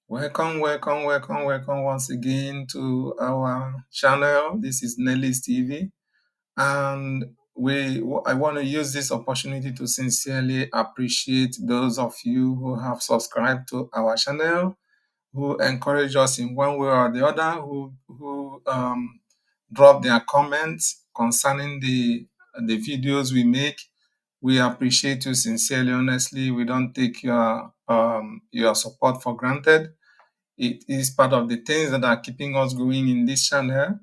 Welcome once again to our channel. This is Nelly's TV, and I want to use this opportunity to sincerely appreciate those of you who have subscribed to our channel, who encourage us in one way or the other, who drop their comments concerning the videos we make. We appreciate you sincerely. Honestly, we don't take your support for granted. It is part of the things that are keeping us going in this channel,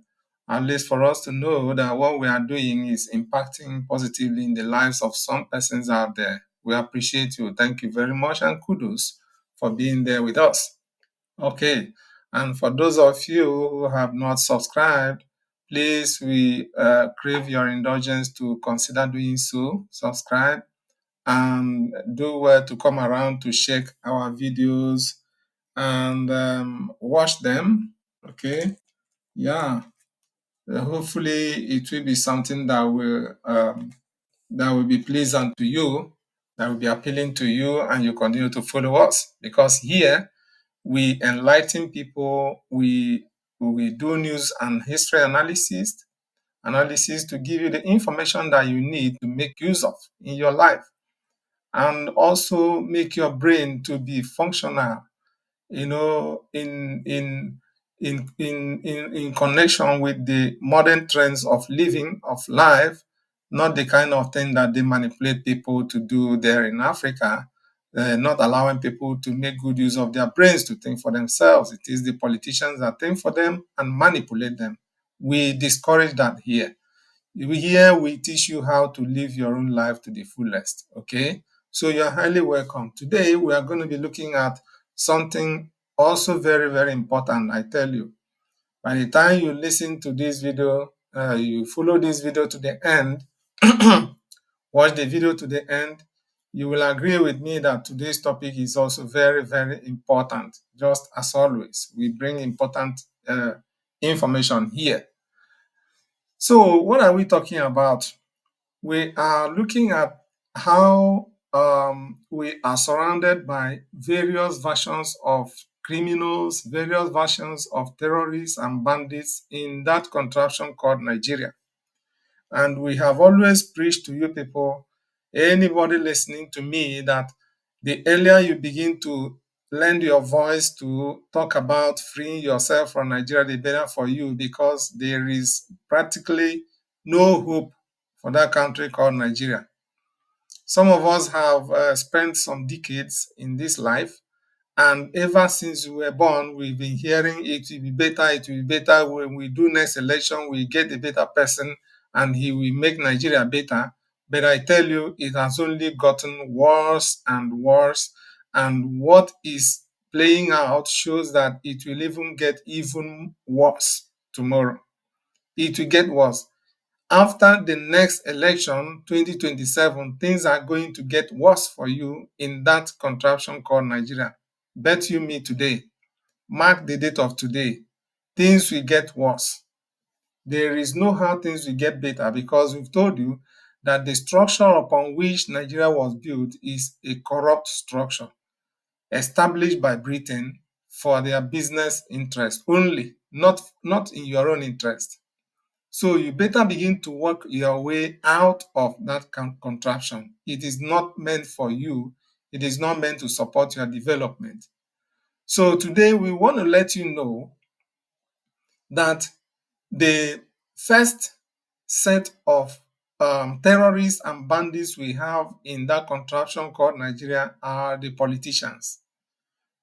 at least for us to know that what we are doing is impacting positively in the lives of some persons out there. We appreciate you. Thank you very much, and kudos for being there with us. Okay, and for those of you who have not subscribed, please, we crave your indulgence to consider doing so. Subscribe and do well to come around to check our videos and watch them. Okay, yeah. Hopefully, it will be something that will be pleasant to you, that will be appealing to you, and you continue to follow us, because here we enlighten people. We do news and history analysis to give you the information that you need to make use of in your life, and also make your brain to be functional, in connection with the modern trends of living, of life, not the kind of thing that they manipulate people to do there in Africa, not allowing people to make good use of their brains to think for themselves. It is the politicians that think for them and manipulate them. We discourage that here. Here we teach you how to live your own life to the fullest. Okay, so you're highly welcome. Today we are going to be looking at something also very, very important. I tell you, by the time you listen to this video, you follow this video to the end, watch the video to the end, you will agree with me that today's topic is also very, very important. Just as always, we bring important information here. So what are we talking about? We are looking at how we are surrounded by various versions of criminals, various versions of terrorists and bandits in that contraption called Nigeria. And we have always preached to you people, anybody listening to me, that the earlier you begin to lend your voice to talk about freeing yourself from Nigeria, the better for you, because there is practically no hope for that country called Nigeria. Some of us have spent some decades in this life, and ever since we were born, we've been hearing it will be better, it will be better. When we do next election, we get a better person and he will make Nigeria better. But I tell you, it has only gotten worse and worse. And what is playing out shows that it will even get even worse tomorrow. It will get worse. After the next election, 2027, things are going to get worse for you in that contraption called Nigeria. Bet you me today, mark the date of today, things will get worse. There is no how things will get better, because we've told you that the structure upon which Nigeria was built is a corrupt structure established by Britain for their business interest only, not in your own interest. So you better begin to work your way out of that contraption. It is not meant for you. It is not meant to support your development. So today we want to let you know that the first set of terrorists and bandits we have in that contraption called Nigeria are the politicians.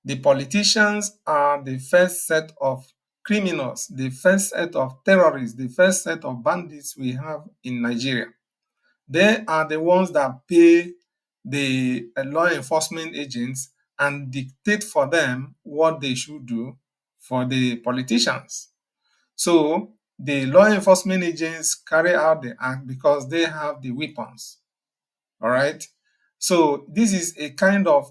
The politicians are the first set of criminals, the first set of terrorists, the first set of bandits we have in Nigeria. They are the ones that pay the law enforcement agents and dictate for them what they should do for the politicians. So the law enforcement agents carry out the act because they have the weapons. All right. So this is a kind of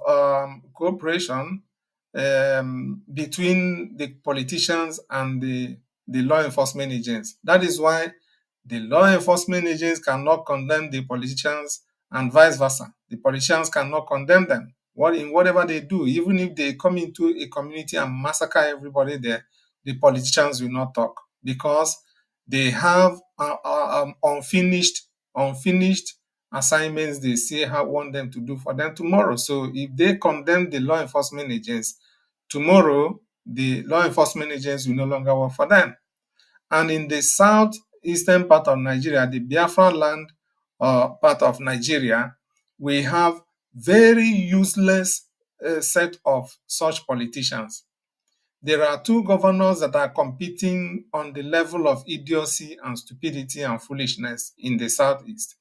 cooperation between the politicians and the law enforcement agents. That is why the law enforcement agents cannot condemn the politicians, and vice versa. The politicians cannot condemn them. in whatever they do. Even if they come into a community and massacre everybody there, the politicians will not talk because they have unfinished assignments they say want them to do for them tomorrow. So if they condemn the law enforcement agents, tomorrow the law enforcement agents will no longer work for them. And in the southeastern part of Nigeria, the Biafra land part of Nigeria, we have very useless set of such politicians. There are two governors that are competing on the level of idiocy and stupidity and foolishness in the southeast.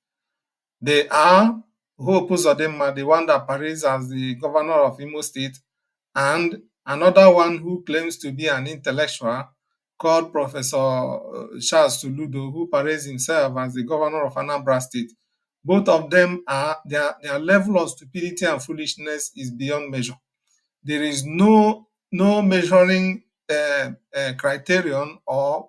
They are Hope Uzodinma, the one that parades as the governor of Imo State, and another one who claims to be an intellectual called Professor Charles Soludo, who parades himself as the governor of Anambra State. Both of them their level of stupidity and foolishness is beyond measure. There is no measuring criterion or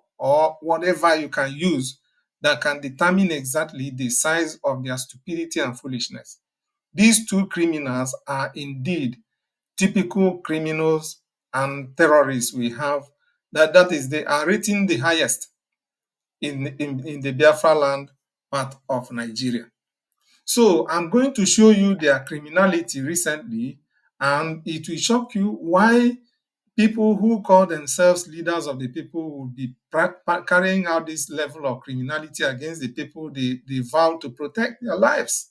whatever you can use that can determine exactly the size of their stupidity and foolishness. These two criminals are indeed typical criminals and terrorists we have. That is, they are rating the highest in the Biafra land part of Nigeria. So I'm going to show you their criminality recently, and it will shock you why people who call themselves leaders of the people will be carrying out this level of criminality against the people they vow to protect their lives.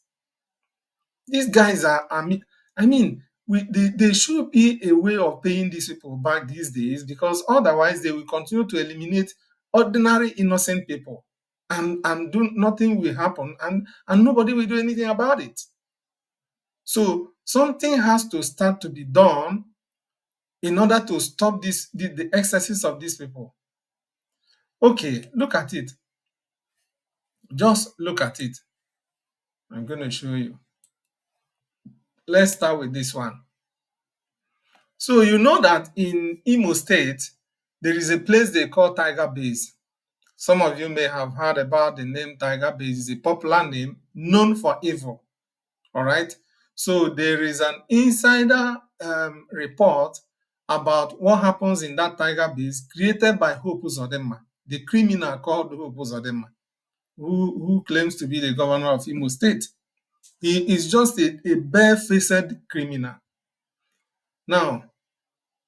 These guys are, there should be a way of paying these people back these days, because otherwise they will continue to eliminate ordinary innocent people, and nothing will happen, and nobody will do anything about it. So something has to start to be done in order to stop the excesses of these people. Okay, look at it. Just look at it. I'm going to show you. Let's start with this one. So you know that in Imo State, there is a place they call Tiger Base. Some of you may have heard about the name Tiger Base. It's a popular name known for evil. All right. So there is an insider report about what happens in that Tiger Base created by Hope Uzodinma, the criminal called Hope Uzodinma, who claims to be the governor of Imo State. He is just a bare-faced criminal. Now,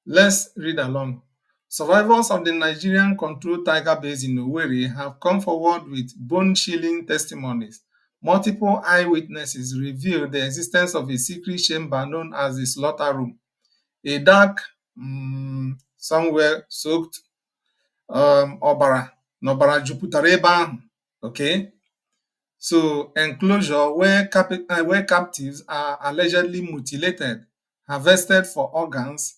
let's read along. Survivors of the Nigerian-controlled Tiger Base in Owerri have come forward with bone-chilling testimonies. Multiple eyewitnesses revealed the existence of a secret chamber known as the slaughter room, a dark, somewhere soaked n'ọbara jupụtara ebe ahụ. Okay, so enclosure where captives are allegedly mutilated, harvested for organs,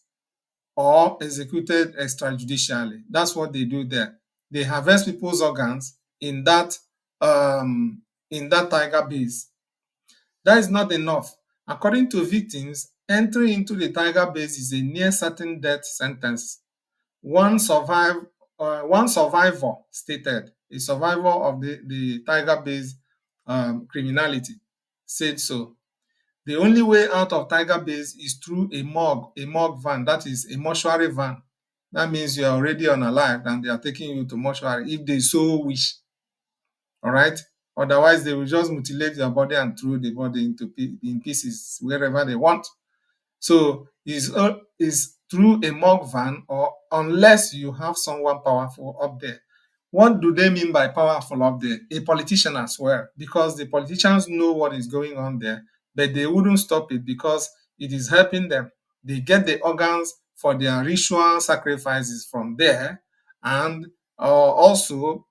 or executed extrajudicially. That's what they do there. They harvest people's organs in that Tiger Base. That is not enough. According to victims, entry into the Tiger Base is a near certain death sentence. One survivor stated, a survivor of the Tiger Base criminality, said so. The only way out of Tiger Base is through a morgue van, that is a mortuary van. That means you are already unalive and they are taking you to mortuary if they so wish. All right. Otherwise, they will just mutilate your body and throw the body in pieces wherever they want. So it's through a morgue van, or unless you have someone powerful up there. What do they mean by powerful up there? A politician as well, because the politicians know what is going on there, but they wouldn't stop it because it is helping them. They get the organs for their ritual sacrifices from there, and also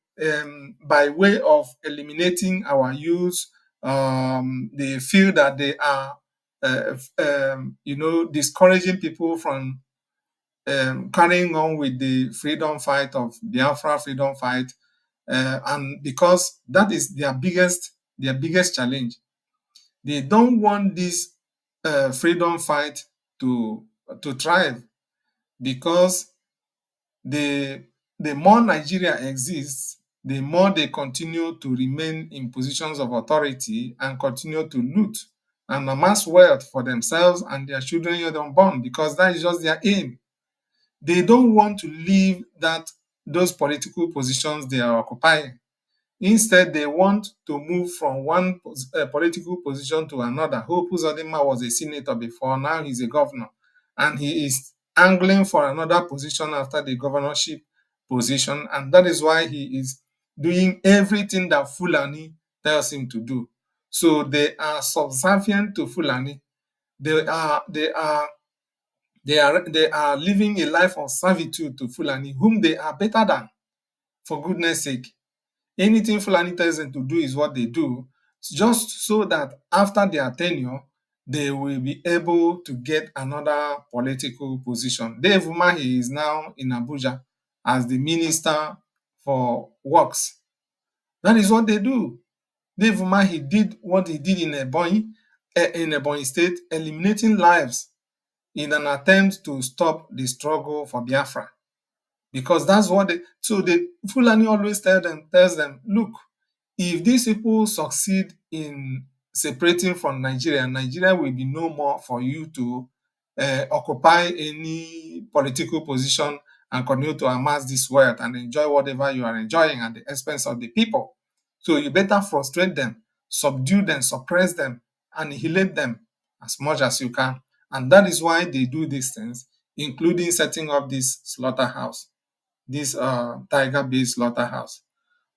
by way of eliminating our youth, they feel that they are discouraging people from carrying on with the freedom fight of Biafra freedom fight, and because that is their biggest challenge. They don't want this freedom fight to thrive, because the more Nigeria exists, the more they continue to remain in positions of authority and continue to loot and amass wealth for themselves and their children yet unborn, because that is just their aim. They don't want to leave those political positions they are occupying. Instead, they want to move from one political position to another. Hope Uzodinma was a senator before, now he's a governor. And he is angling for another position after the governorship position. And that is why he is doing everything that Fulani tells him to do. So they are subservient to Fulani. They are living a life of servitude to Fulani, whom they are better than, for goodness sake. Anything Fulani tells them to do is what they do, just so that after their tenure, they will be able to get another political position. Dave Umahi is now in Abuja as the Minister for Works. That is what they do. Dave Umahi did what he did in Ebonyi State, eliminating lives in an attempt to stop the struggle for Biafra. Because that's what the Fulani always tells them, look, if these people succeed in separating from Nigeria, Nigeria will be no more for you to occupy any political position and continue to amass this wealth and enjoy whatever you are enjoying at the expense of the people. So you better frustrate them, subdue them, suppress them, annihilate them as much as you can. And that is why they do these things, including setting up this slaughterhouse, this tiger-based slaughterhouse.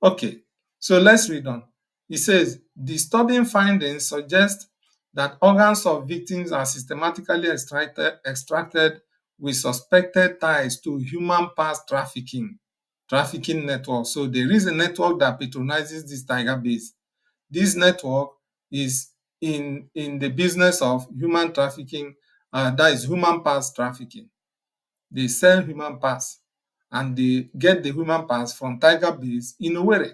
Okay, so let's read on. It says, disturbing findings suggest that organs of victims are systematically extracted with suspected ties to human parts trafficking network. So there is a network that patronizes this tiger base. This network is in the business of human trafficking, that is human parts trafficking. They sell human parts and they get the human parts from tiger base in Owerri.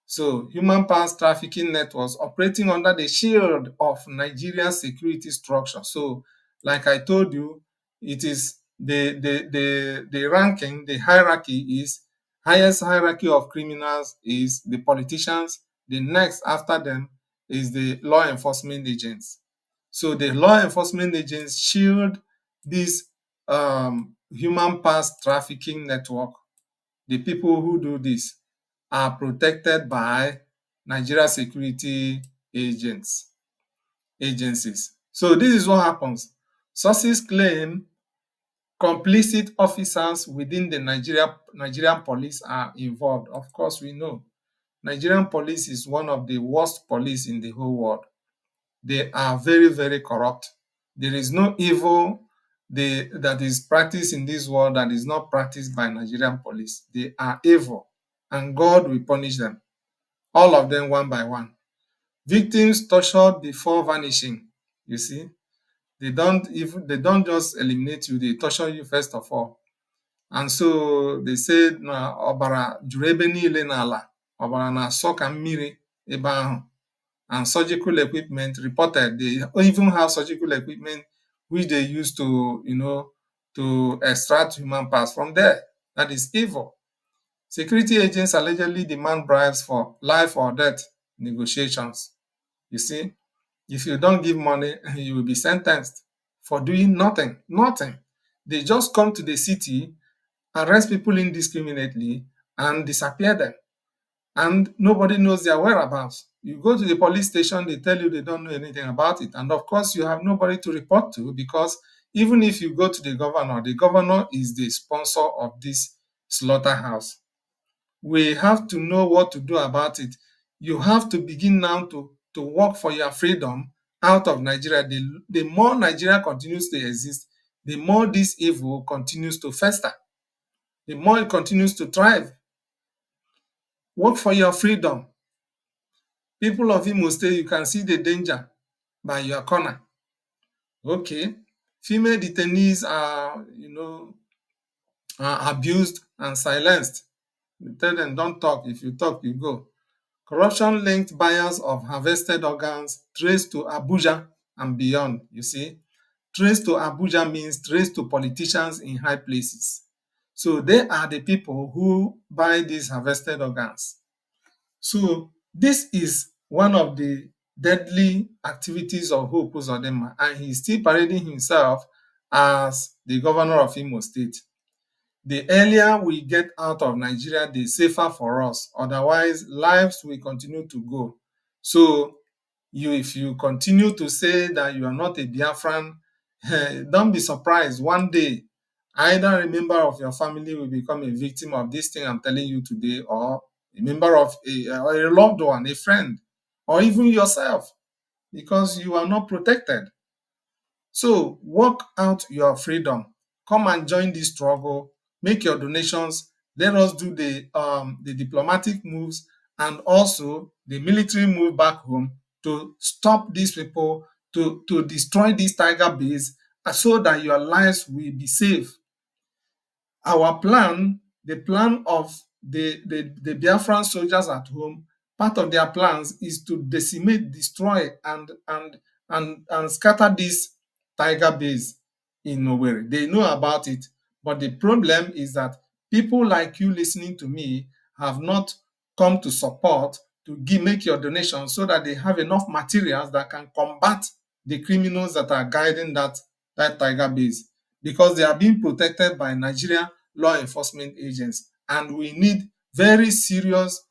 So human parts trafficking networks operating under the shield of Nigeria's security structure. So like I told you, it is the ranking, the hierarchy is, highest hierarchy of criminals is the politicians. The next after them is the law enforcement agents. So the law enforcement agents shield this human parts trafficking network. The people who do this are protected by Nigeria security agencies. So this is what happens. Sources claim complicit officers within the Nigerian police are involved. Of course, we know Nigerian police is one of the worst police in the whole world. They are very, very corrupt. There is no evil that is practiced in this world that is not practiced by Nigerian police. They are evil, and God will punish them. All of them one by one. Victims tortured before vanishing. You see, they don't just eliminate you, they torture you first of all. And so they said na ọbara juru ebe niile n'ala, ọbara na-asọ ka mmiri ebe ahụ. And surgical equipment reported, they even have surgical equipment which they use to extract human parts from there. That is evil. Security agents allegedly demand bribes for life or death negotiations. You see, if you don't give money, you will be sentenced for doing nothing. Nothing. They just come to the city, arrest people indiscriminately, and disappear them. And nobody knows their whereabouts. You go to the police station, they tell you they don't know anything about it. And of course, you have nobody to report to, because even if you go to the governor is the sponsor of this slaughterhouse. We have to know what to do about it. You have to begin now to work for your freedom out of Nigeria. The more Nigeria continues to exist, the more this evil continues to fester, the more it continues to thrive. Work for your freedom. People of Imo State, you can see the danger by your corner. Okay. Female detainees are, are abused and silenced. You tell them, don't talk. If you talk, you go. Corruption-linked buyers of harvested organs traced to Abuja and beyond, you see. Traced to Abuja means traced to politicians in high places. So they are the people who buy these harvested organs. So this is one of the deadly activities of Hope Uzodinma, and he's still parading himself as the governor of Imo State. The earlier we get out of Nigeria, the safer for us. Otherwise, lives will continue to go. So, if you continue to say that you are not a Biafran, don't be surprised. One day, either a member of your family will become a victim of this thing I'm telling you today, or a member of or a loved one, a friend, or even yourself, because you are not protected. So work out your freedom. Come and join this struggle. Make your donations. Let us do the diplomatic moves and also the military move back home to stop these people, to destroy this tiger base, so that your lives will be safe. Our plan, the plan of the Biafran soldiers at home, part of their plans is to decimate, destroy, and scatter this tiger base in Owerri. They know about it, but the problem is that people like you listening to me have not come to support, to make your donations so that they have enough materials that can combat the criminals that are guiding that tiger base, because they are being protected by Nigerian law enforcement agents, and we need very serious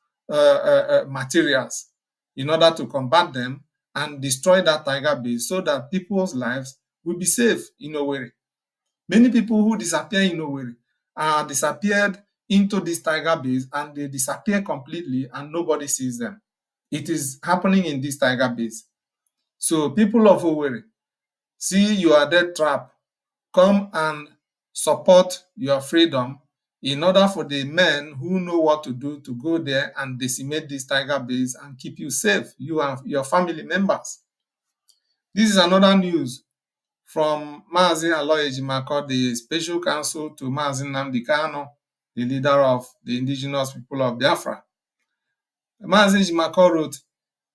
materials in order to combat them and destroy that tiger base so that people's lives will be safe in Owerri. Many people who disappear in Owerri are disappeared into this tiger base, and they disappear completely and nobody sees them. It is happening in this tiger base. So people of Owerri, see your death trap. Come and support your freedom in order for the men who know what to do to go there and decimate this tiger base and keep you safe, you and your family members. This is another news from Mazi Aloy Ejimako, the special counsel to Mazi Nnamdi Kanu, the leader of the indigenous people of Biafra. Mazi Ejimako wrote,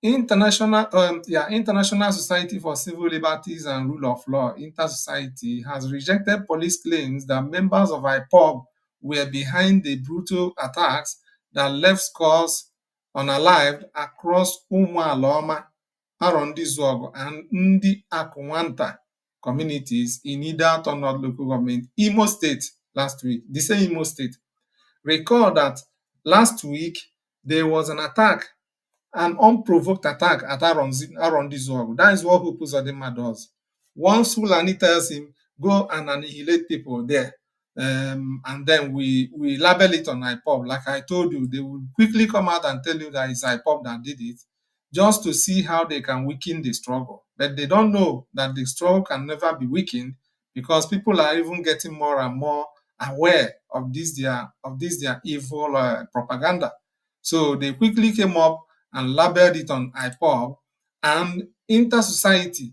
International Society for Civil Liberties and Rule of Law, Inter-Society, has rejected police claims that members of IPOB were behind the brutal attacks that left scores unalived across Umualoma, Arondizuogo, and Ndi Akwanta communities in Ida North local government, Imo State, last week. The same Imo State. Recall that last week there was an unprovoked attack at Arondizuogo. That is what Hope Uzodinma does. Once Fulani tells him, go and annihilate people there, and then we label it on IPOB. Like I told you, they will quickly come out and tell you that it's IPOB that did it, just to see how they can weaken the struggle. But they don't know that the struggle can never be weakened, because people are even getting more and more aware of this their evil propaganda. So they quickly came up and labeled it on IPOB, and Inter-Society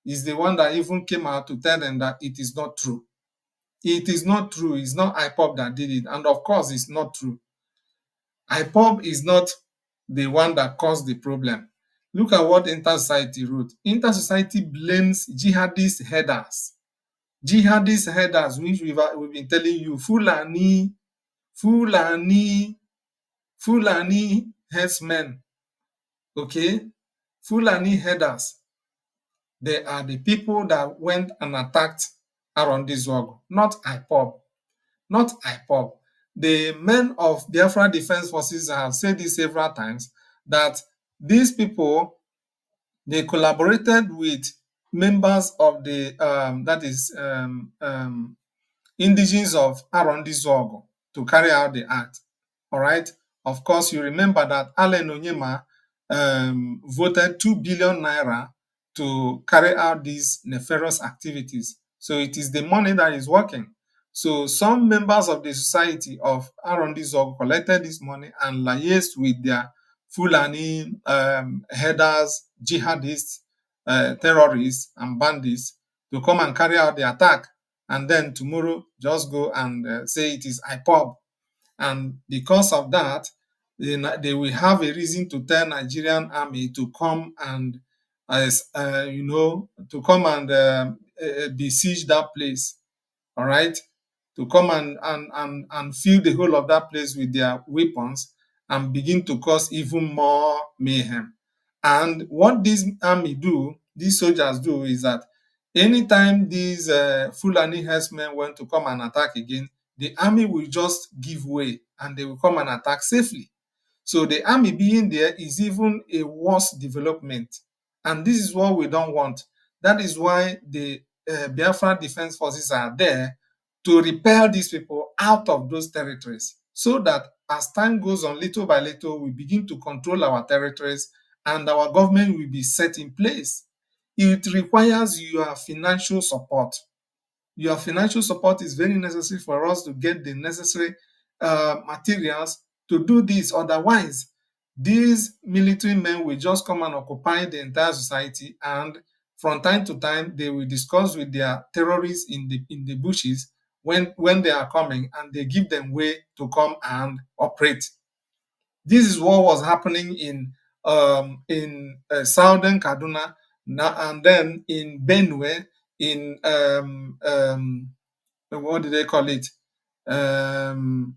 is the one that even came out to tell them that it is not true. It is not true. It's not IPOB that did it. And of course, it's not true. IPOB is not the one that caused the problem. Look at what Inter-Society wrote. Inter-Society blames jihadist headers. Jihadist headers, which we've been telling you, Fulani herdsmen. Okay? Fulani headers. They are the people that went and attacked Arondizuogo, not IPOB. Not IPOB. The men of Biafra Defense Forces have said this several times, that these people, they collaborated with members of the indigenes of Arondizuogo to carry out the act. All right. Of course, you remember that Allen Onyema voted 2 billion naira to carry out these nefarious activities. So it is the money that is working. So some members of the society of Arondizuogo collected this money and liaised with their Fulani headers, jihadists, terrorists, and bandits to come and carry out the attack. And then tomorrow, just go and say it is IPOB. And because of that, they will have a reason to tell Nigerian army to come and, to come and besiege that place. All right, to come and fill the whole of that place with their weapons and begin to cause even more mayhem. And what these army do, these soldiers do, is that anytime these Fulani herdsmen want to come and attack again, the army will just give way and they will come and attack safely. So the army being there is even a worse development. And this is what we don't want. That is why the Biafra Defense Forces are there to repel these people out of those territories, so that as time goes on, little by little, we begin to control our territories and our government will be set in place. It requires your financial support. Your financial support is very necessary for us to get the necessary materials to do this. Otherwise, these military men will just come and occupy the entire society, and from time to time, they will discuss with their terrorists in the bushes when they are coming, and they give them way to come and operate. This is what was happening in southern Kaduna, and then in Benue, in what do they call it? In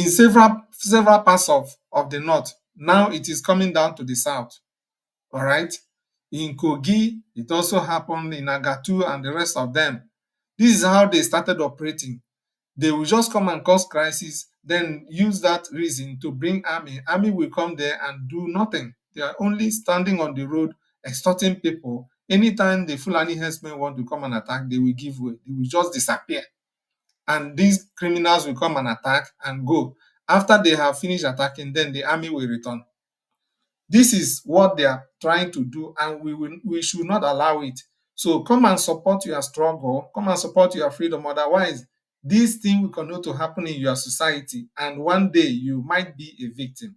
several parts of the north. Now it is coming down to the south. All right. In Kogi, it also happened in Agatu and the rest of them. This is how they started operating. They will just come and cause crisis, then use that reason to bring army. Army will come there and do nothing. They are only standing on the road, extorting people. Anytime the Fulani herdsmen want to come and attack, they will give way. They will just disappear. And these criminals will come and attack and go. After they have finished attacking, then the army will return. This is what they are trying to do, and we should not allow it. So come and support your struggle, come and support your freedom. Otherwise, this thing will continue to happen in your society, and one day you might be a victim.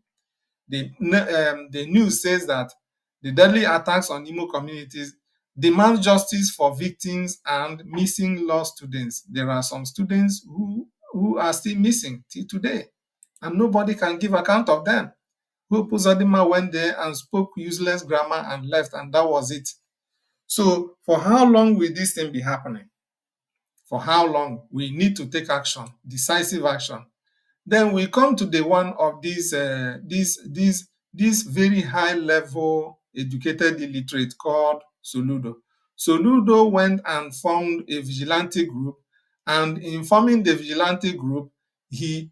The news says that the deadly attacks on Imo communities demand justice for victims and missing law students. There are some students who are still missing till today, and nobody can give account of them. Uzodinma went there and spoke useless grammar and left, and that was it. So for how long will this thing be happening? For how long? We need to take action, decisive action. Then we come to the one of these very high level educated illiterate called Soludo. Soludo went and formed a vigilante group, and in forming the vigilante group, he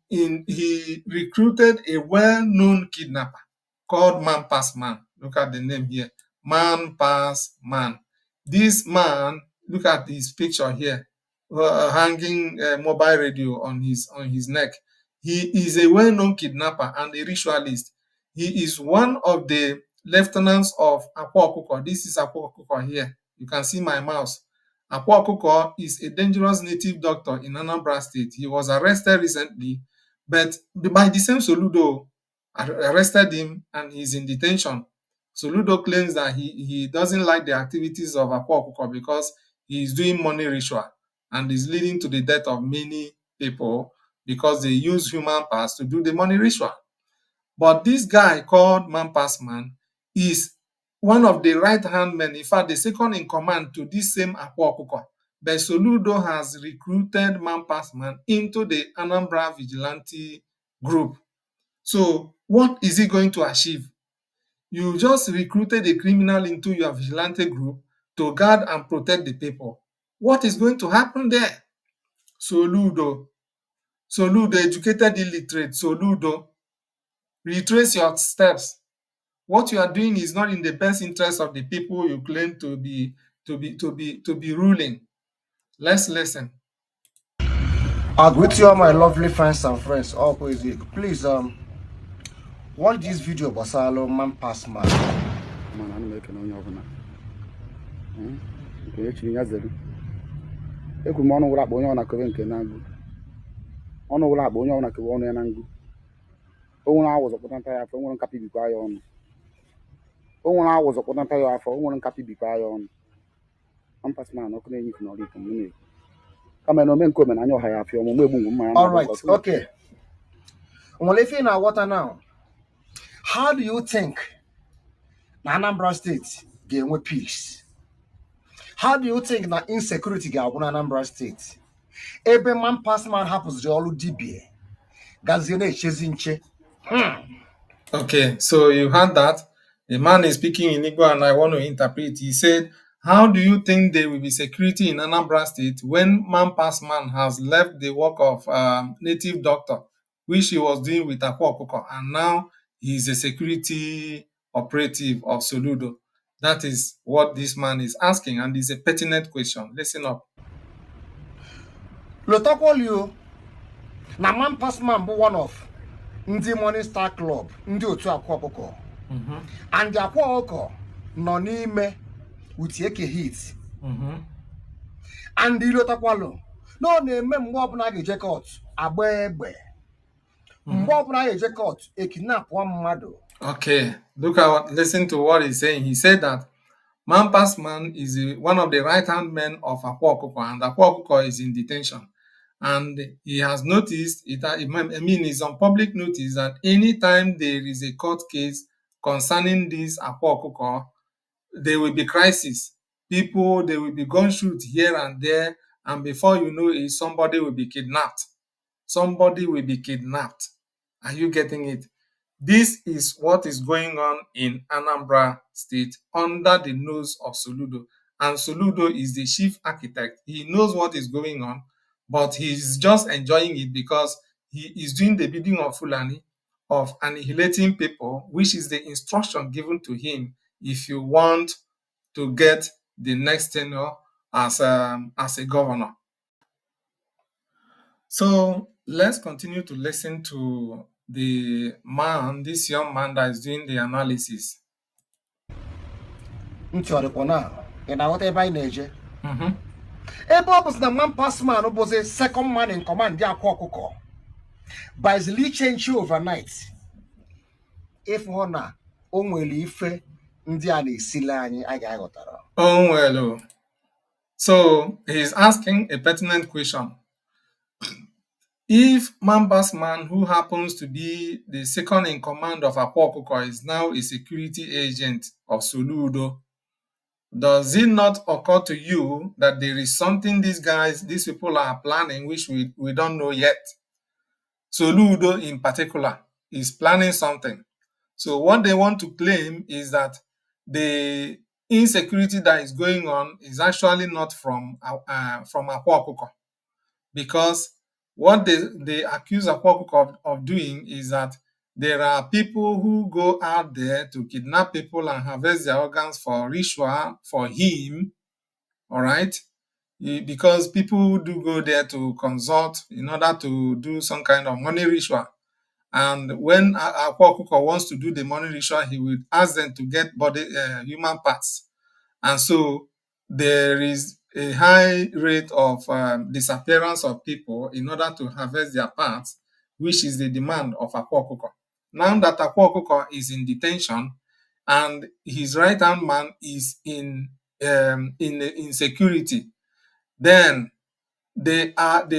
recruited a well-known kidnapper called Man Pass Man. Look at the name here, Man Pass Man. This man, look at his picture here, hanging a mobile radio on his neck. He is a well-known kidnapper and a ritualist. He is one of the lieutenants of Akwa Okuko. This is Akwa Okuko here. You can see my mouse. Akwa Okuko is a dangerous native doctor in Anambra State. He was arrested recently, but by the same Soludo arrested him and he's in detention. Soludo claims that he doesn't like the activities of Akwa Okuko because he is doing money ritual and is leading to the death of many people because they use human parts to do the money ritual. But this guy called Man Pass Man is one of the right-hand men, in fact, the second in command to this same Akwa Okuko. But Soludo has recruited Man Pass Man into the Anambra Vigilante group. So what is he going to achieve? You just recruited a criminal into your vigilante group to guard and protect the people. What is going to happen there? Soludo, educated illiterate, Soludo, retrace your steps. What you are doing is not in the best interest of the people you claim to be ruling. Let's listen. I greet you all my lovely friends and friends. Please watch this video Basalo Man Pass Man. Man, I'm making on your own. Okay, actually, yes, I do. If we want to wrap on your neck, on a lap on your neck, one and angle. Oh, I was a potential for one copy be quiet on. Oh, I was a potential for one copy be quiet on. I'm past man, okay, you can only come. Come and men come and I know how I feel. All right, okay. Well, if in our water now, how do you think Anambra State gain with peace? How do you think that insecurity ga on Anambra State? Ebe Man Pass Man happens to all DBA. Gazine Chezinche. Okay, so you heard that. The man is speaking in Igbo and I want to interpret. He said, how do you think there will be security in Anambra State when man past man has left the work of native doctor, which he was doing with Akwa Okuko, and now he is a security operative of Soludo? That is what this man is asking, and it's a pertinent question. Listen up. Lotokwolio, na man pass man bụ one of ndị Morning Star Club, ndị otu Akwa Okuko. And the Akwa Okuko nọ n'ime Utieke hit. And the Lotokwolo, no na-eme mgbe ọbụla a ga-eje court agba egbe. Mgbe ọbụla a ga-eje court ekidnap one mmadụ. Okay, listen to what he's saying. He said that man past man is one of the right-hand men of Akwa Okuko, and Akwa Okuko is in detention. And he has noticed, it's on public notice that anytime there is a court case concerning this Akwa Okuko, there will be crisis. People, there will be gunshot here and there, and before you know it, somebody will be kidnapped. Somebody will be kidnapped. Are you getting it? This is what is going on in Anambra State under the nose of Soludo. And Soludo is the chief architect. He knows what is going on, but he's just enjoying it because he is doing the bidding of Fulani, of annihilating people, which is the instruction given to him if you want to get the next tenure as a governor. So let's continue to listen to the man, this young man that is doing the analysis. Ntị ọdịkwa na ị na-aghọta ebe anyị na-eje. Ebe ọ bụzi na man pass man bụzi second man in command dị Akwa Okuko, bizili change overnight. If hụ na o nwere ife ndị a na-esile anyị a ga-aghọtara. Oh, well. So he's asking a pertinent question. If Mambas man, who happens to be the second in command of Akwa Okuko, is now a security agent of Soludo, does it not occur to you that there is something these people are planning which we don't know yet? Soludo in particular is planning something. So what they want to claim is that the insecurity that is going on is actually not from Akwa Okuko, because what they accuse Akwa Okuko of doing is that there are people who go out there to kidnap people and harvest their organs for ritual for him, all right? Because people do go there to consult in order to do some kind of money ritual. And when Akwa Okuko wants to do the money ritual, he will ask them to get human parts. And so there is a high rate of disappearance of people in order to harvest their parts, which is the demand of Akwa Okuko. Now that Akwa Okuko is in detention and his right-hand man is in security, then they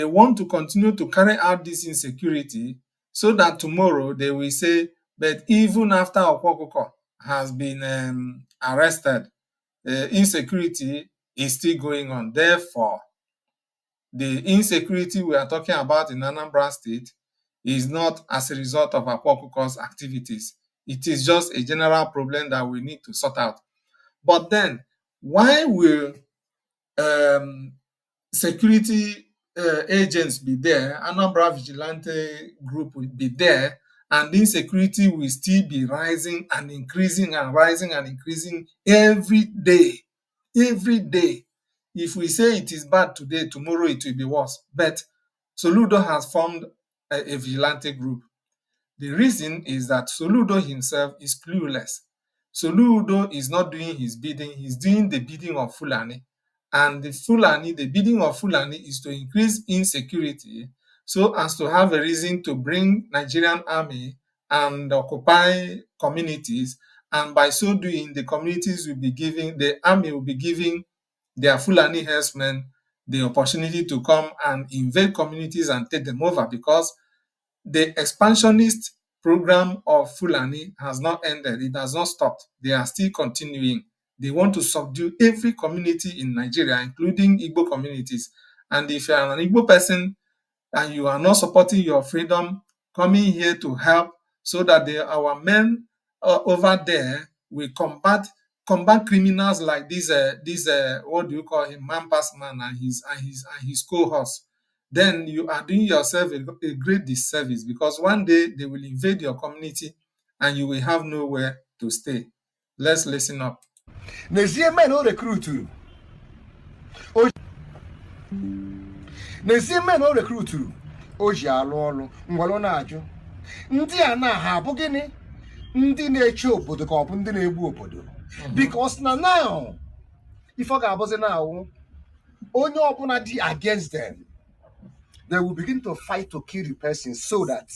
want to continue to carry out this insecurity so that tomorrow they will say, but even after Akwa Okuko has been arrested, insecurity is still going on. Therefore, the insecurity we are talking about in Anambra State is not as a result of Akwa Okuko's activities. It is just a general problem that we need to sort out. But then, why will security agents be there, Anambra Vigilante Group will be there, and insecurity will still be rising and increasing and rising and increasing every day? Every day. If we say it is bad today, tomorrow it will be worse. But Soludo has formed a vigilante group. The reason is that Soludo himself is clueless. Soludo is not doing his bidding, he's doing the bidding of Fulani. And the bidding of Fulani is to increase insecurity so as to have a reason to bring Nigerian army and occupy communities. And by so doing, the army will be giving their Fulani herdsmen the opportunity to come and invade communities and take them over, because the expansionist program of Fulani has not ended. It has not stopped. They are still continuing. They want to subdue every community in Nigeria, including Igbo communities. And if you are an Igbo person and you are not supporting your freedom, coming here to help so that our men over there we combat criminals like this what do you call him, man pass man, and his cohorts, then you are doing yourself a great disservice, because one day they will invade your community and you will have nowhere to stay. Let's listen up. N'ezie men o recruituru o ji alụ ọrụ ngwalụ na-ajụ ndị a na ha bụ gịnị, ndị na-eche obodo ka ọ bụ ndị na-egbu obodo? Because na now ife ọ ga-abụzi na-awụ onye ọbụla dị against them, they will begin to fight to kill the person so that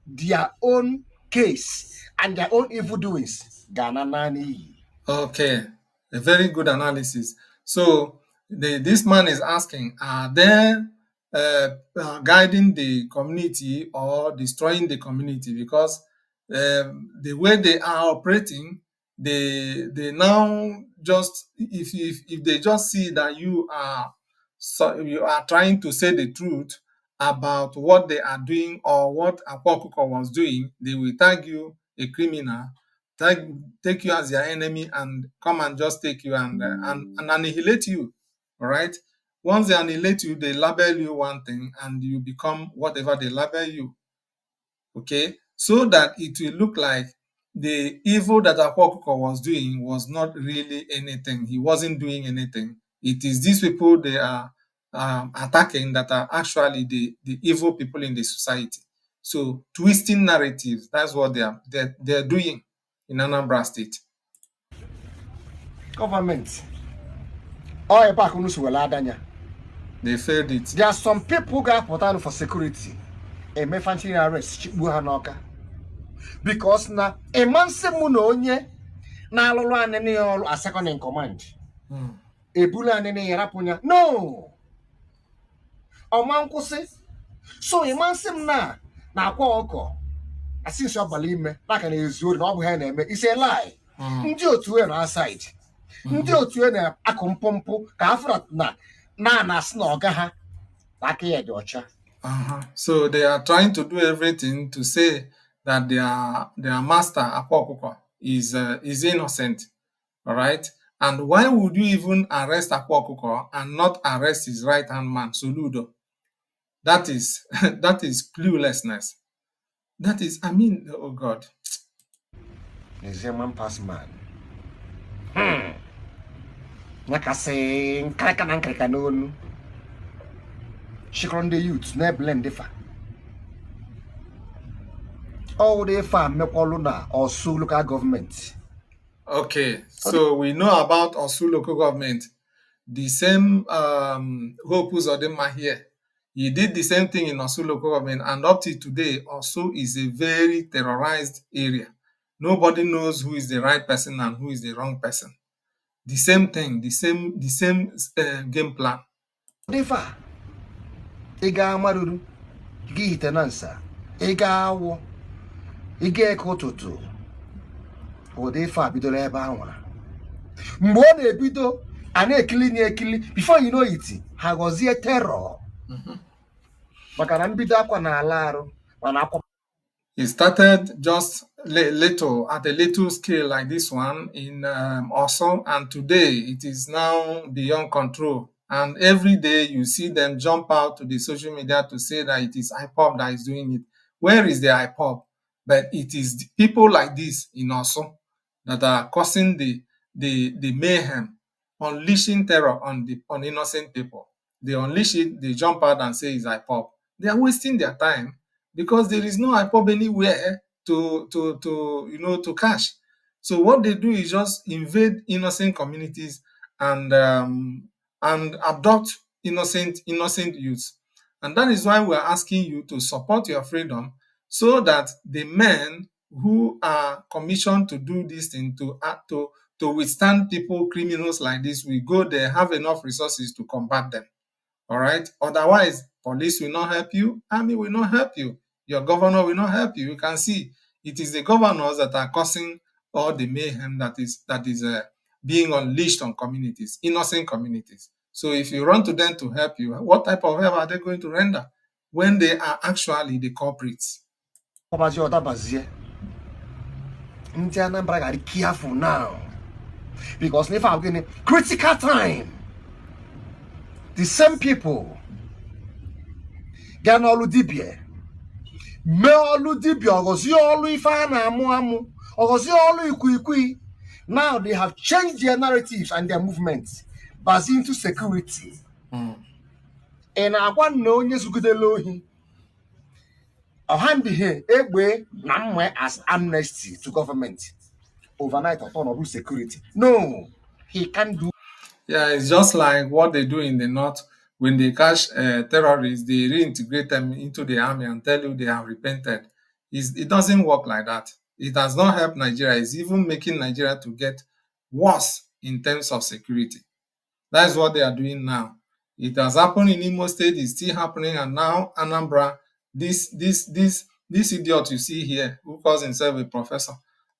their own case and their own evil doings gana nani. Okay, a very good analysis. So this man is asking, are they guiding the community or destroying the community? Because the way they are operating, they now just, if they just see that you are trying to say the truth about what they are doing or what Akwakuko was doing, they will tag you a criminal, take you as their enemy, and come and just take you and annihilate you. All right. Once they annihilate you, they label you one thing and you become whatever they label you. Okay. So that it will look like the evil that Akwakuko was doing was not really anything. He wasn't doing anything. It is these people they are attacking that are actually the evil people in the society. So twisting narratives, that's what they're doing in Anambra State. Government. Oh, back on Adanya. They failed it. There are some people who got put on for security. A mefanti arrest Chibuhanoka. Because na a man se munonye na alolo anene all a second in command. A bula anene yarapunya. No. O man kose. So a man sem na kwa oko. Asinso abalime like an ezuri na obu ha na eme. It's a lie. Ndị otu e na aside. Ndị otu e na akompompo ka afra na asị na ọga ha aka ya dị ọcha. So they are trying to do everything to say that their master Akwakuko is innocent. All right. And why would you even arrest Akwakuko and not arrest his right hand man, Soludo? That is cluelessness. That is, I mean, oh God. He's a man pass man. Nakasing kraka noon. Shikron the youth, ne blend differ. All the farm Mepoluna or Sioux local government. Okay, so we know about Osu local government. The same Hope Uzodinma here. He did the same thing in Osu local government, and up to today, Osu is a very terrorized area. Nobody knows who is the right person and who is the wrong person. The same thing, the same game plan. Defa, Ega Maruru, Gi Tenansa, Ega Awo, Ige Kototo, or Defa Bidole Bawana. Mbone Bido, and ekili, before you know it, Hagozie terror. Makanambidakwa na alaro, wanako. It started just at a little scale like this one in Osun, and today it is now beyond control. And every day you see them jump out to the social media to say that it is IPOB that is doing it. Where is the IPOB? But it is people like this in Osun that are causing the mayhem, unleashing terror on innocent people. They unleash it, they jump out and say it's IPOB. They are wasting their time, because there is no IPOB anywhere to catch. So what they do is just invade innocent communities and abduct innocent youths. And that is why we are asking you to support your freedom, so that the men who are commissioned to do this thing, to withstand people, criminals like this, will go there, have enough resources to combat them. All right. Otherwise, police will not help you, army will not help you, your governor will not help you. You can see it is the governors that are causing all the mayhem that is being unleashed on communities, innocent communities. So if you run to them to help you, what type of help are they going to render when they are actually the culprits? Ndị Anambra gotta be careful now. Because if I'm getting critical time, the same people get all dibia. Me all dibia, ogozi all ife na amu, ogozi all ikui. Now they have changed their narratives and their movements, but into security. And I want no onye sugudelo hi. Hand here, egbe na as amnesty to government. Overnight upon or security. No, he can't do. Yeah, it's just like what they do in the north. When they catch terrorists, they reintegrate them into the army and tell you they have repented. It doesn't work like that. It has not helped Nigeria. It's even making Nigeria to get worse in terms of security. That's what they are doing now. It has happened in Imo State. It's still happening, and now Anambra. This idiot you see here, who calls himself a professor,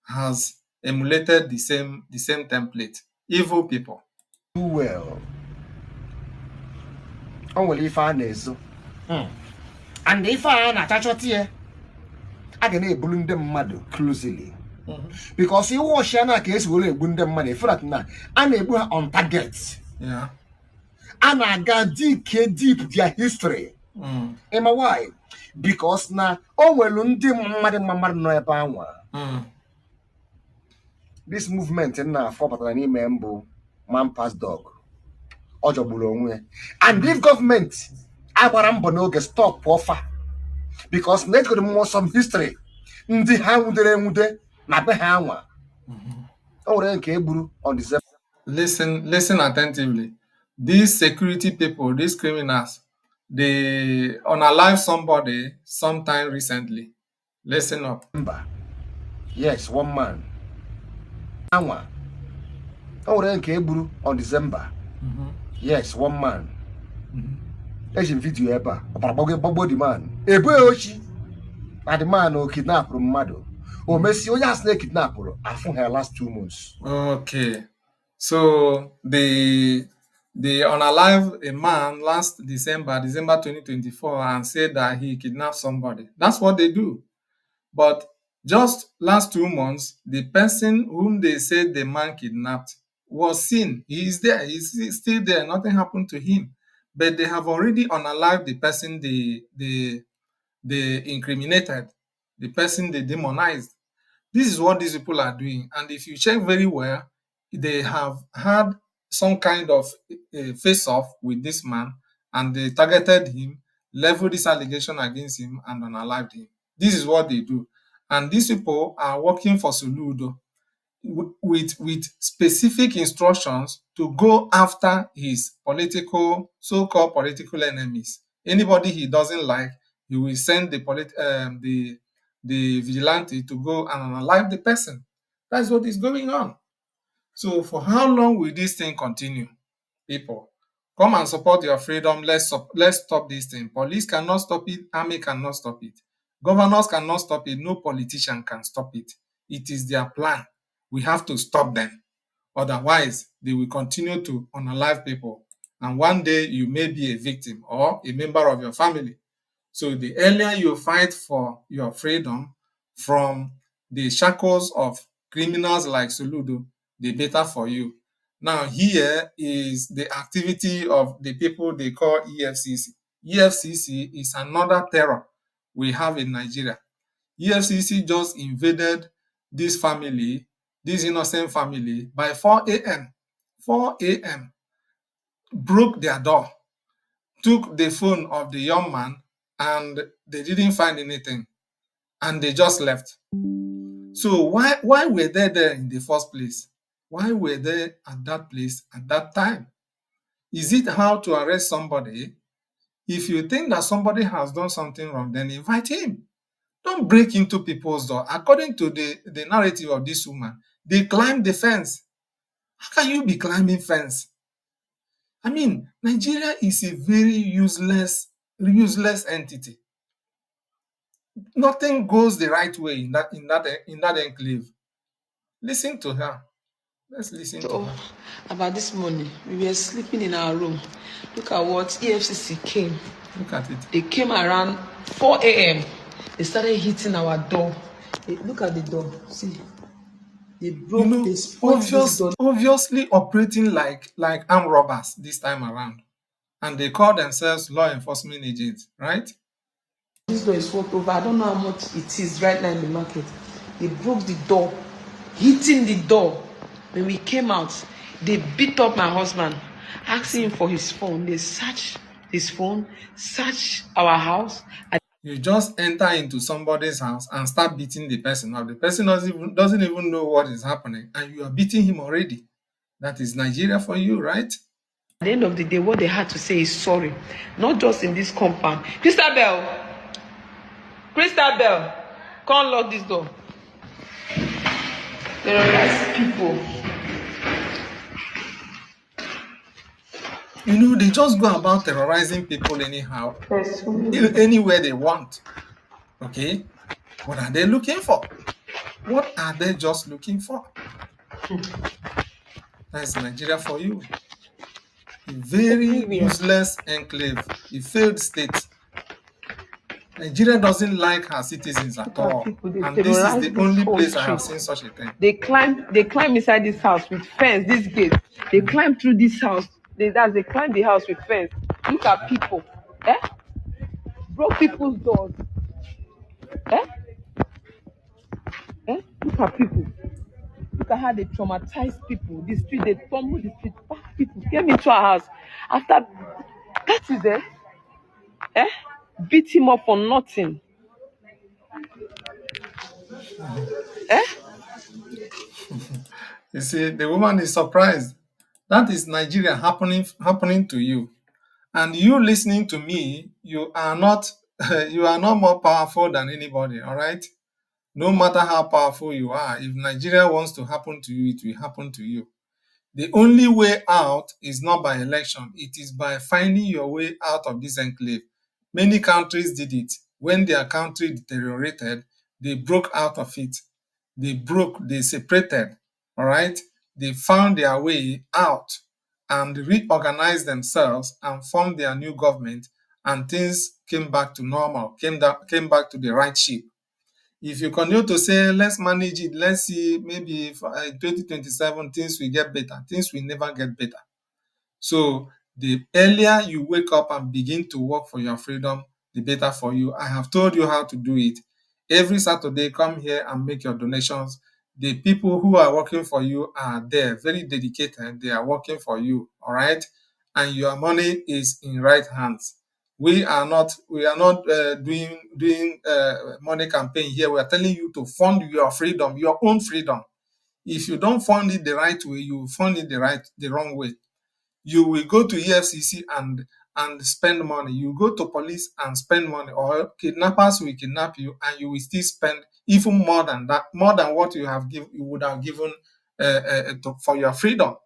has emulated the same template. Evil people. Do well. Only if I know. And if I am attached here, I can able them mad closely. Because you watch Shana case will able them money for that now. I'm able on target. Yeah. And I got deep their history. Am I why? Because now, this movement in now for Patani member man pass dog. And if government Abarambono stop offer because let's go to more some history. Ndi ha nwude na be ha nwa. O were nke egburu on the Listen attentively. These security people, these criminals, they unalive somebody sometime recently. Listen up. Yes, one man. Anwa. O were nke egburu on December. Yes, one man. Ejim video ebe a. Ọbara the man. Ebe ochi. Na the man o kidnap mmadụ. O mesi onye asị kidnapụrụ afụ her last 2 months. Okay. So they unalive a man last December 2024, and said that he kidnapped somebody. That's what they do. But just last 2 months, the person whom they said the man kidnapped was seen. He is there. He's still there. Nothing happened to him. But they have already unalived the person they incriminated, the person they demonized. This is what these people are doing. And if you check very well, they have had some kind of face-off with this man, and they targeted him, leveled this allegation against him, and unalived him. This is what they do. And these people are working for Soludo with specific instructions to go after his so-called political enemies. Anybody he doesn't like, he will send the vigilante to go and unalive the person. That's what is going on. So for how long will this thing continue? People, come and support your freedom. Let's stop this thing. Police cannot stop it. Army cannot stop it. Governors cannot stop it. No politician can stop it. It is their plan. We have to stop them. Otherwise, they will continue to unalive people. And one day you may be a victim or a member of your family. So the earlier you fight for your freedom from the shackles of criminals like Soludo, the better for you. Now, here is the activity of the people they call EFCC. EFCC is another terror we have in Nigeria. EFCC just invaded this family, this innocent family, by 4 a.m. 4 a.m. broke their door, took the phone of the young man, and they didn't find anything, and they just left. So why were they there in the first place? Why were they at that place at that time? Is it how to arrest somebody? If you think that somebody has done something wrong, then invite him. Don't break into people's door. According to the narrative of this woman, they climbed the fence. How can you be climbing fence? I mean, Nigeria is a very useless entity. Nothing goes the right way in that enclave. Listen to her. Let's listen to her. About this morning, we were sleeping in our room. Look at what EFCC came. Look at it. They came around 4 a.m. They started hitting our door. Look at the door. See, They broke, they spoiled this door. Obviously operating like armed robbers this time around. And they call themselves law enforcement agents, right? This door is worth over. I don't know how much it is right now in the market. They broke the door, hitting the door. When we came out, they beat up my husband, asking him for his phone. They searched his phone, searched our house. You just enter into somebody's house and start beating the person up. The person doesn't even know what is happening, and you are beating him already. That is Nigeria for you, right? At the end of the day, what they had to say is sorry. Not just in this compound. Christabel, come lock this door. Terrorize people. You know, they just go about terrorizing people anyhow, anywhere they want. Okay? What are they looking for? What are they just looking for? That's Nigeria for you. A very useless enclave, a failed state. Nigeria doesn't like her citizens at all. And this is the only place I have seen such a thing. They climb inside this house with fence, this gate. They climb through this house. They climb the house with fence. Look at people. Broke people's doors. Look at people. Look at how they traumatize people. The street, they tumble the street. People came into our house. After that is beat him up for nothing. You see, the woman is surprised. That is Nigeria happening to you. And you listening to me, you are not you are not more powerful than anybody, all right? No matter how powerful you are, if Nigeria wants to happen to you, it will happen to you. The only way out is not by election, it is by finding your way out of this enclave. Many countries did it. When their country deteriorated, they broke out of it. They separated, all right? They found their way out and reorganized themselves and formed their new government, and things came back to normal, came back to the right shape. If you continue to say, let's manage it, let's see, maybe for 2027, things will get better, things will never get better. So the earlier you wake up and begin to work for your freedom, the better for you. I have told you how to do it. Every Saturday, come here and make your donations. The people who are working for you are there, very dedicated. They are working for you, all right? And your money is in right hands. We are not doing money campaign here. We are telling you to fund your freedom, your own freedom. If you don't fund it the right way, you fund it the wrong way. You will go to EFCC and spend money. You go to police and spend money, or kidnappers will kidnap you, and you will still spend even more than that, more than what you would have given for your freedom.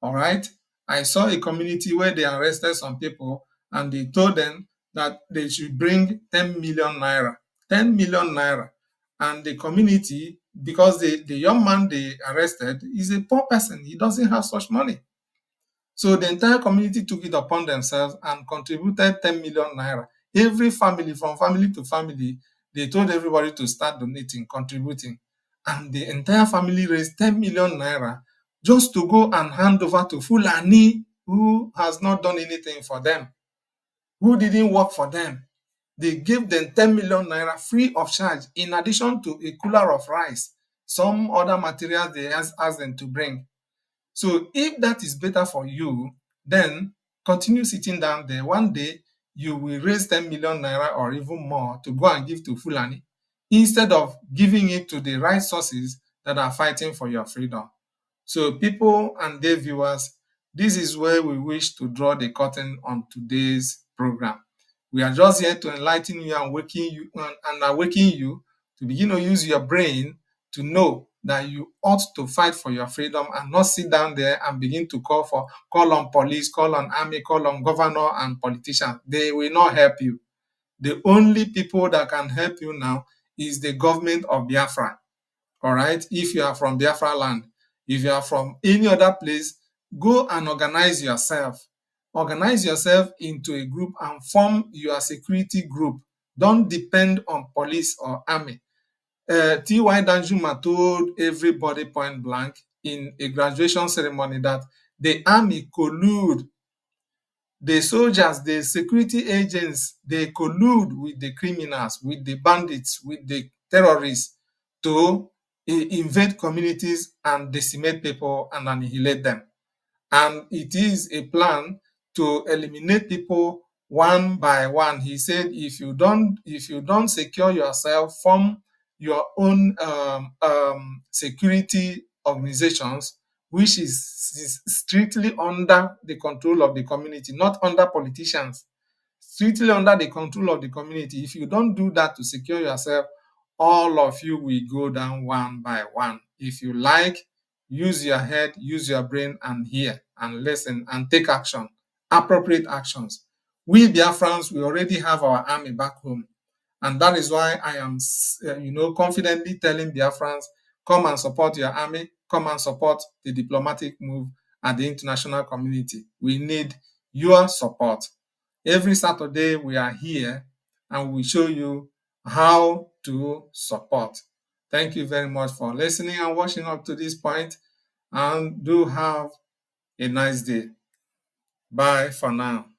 All right. I saw a community where they arrested some people and they told them that they should bring 10 million naira. 10 million naira. And the community, because the young man they arrested is a poor person, he doesn't have such money. So the entire community took it upon themselves and contributed 10 million naira. Every family, from family to family, they told everybody to start donating, contributing. And the entire family raised 10 million naira just to go and hand over to Fulani, who has not done anything for them, who didn't work for them. They gave them 10 million naira free of charge, in addition to a cooler of rice, some other materials they asked them to bring. So if that is better for you, then continue sitting down there. One day, you will raise 10 million naira or even more to go and give to Fulani, instead of giving it to the right sources that are fighting for your freedom. So people and their viewers, this is where we wish to draw the curtain on today's program. We are just here to enlighten you and awaken you to begin to use your brain to know that you ought to fight for your freedom and not sit down there and begin to call on police, call on army, call on governor and politicians. They will not help you. The only people that can help you now is the government of Biafra. All right. If you are from Biafra land, if you are from any other place, go and organize yourself. Organize yourself into a group and form your security group. Don't depend on police or army. T.Y. Danjuma told everybody point blank in a graduation ceremony that the army collude, the soldiers, the security agents, they collude with the criminals, with the bandits, with the terrorists to invade communities and decimate people and annihilate them. And it is a plan to eliminate people one by one. He said, if you don't secure yourself from your own security organizations, which is strictly under the control of the community, not under politicians, strictly under the control of the community. If you don't do that to secure yourself, all of you will go down one by one. If you like, use your head, use your brain, and hear and listen and take action, appropriate actions. We Biafrans, we already have our army back home. And that is why I am, confidently telling Biafrans, come and support your army, come and support the diplomatic move at the international community. We need your support. Every Saturday we are here and we show you how to support. Thank you very much for listening and watching up to this point, and do have a nice day. Bye for now.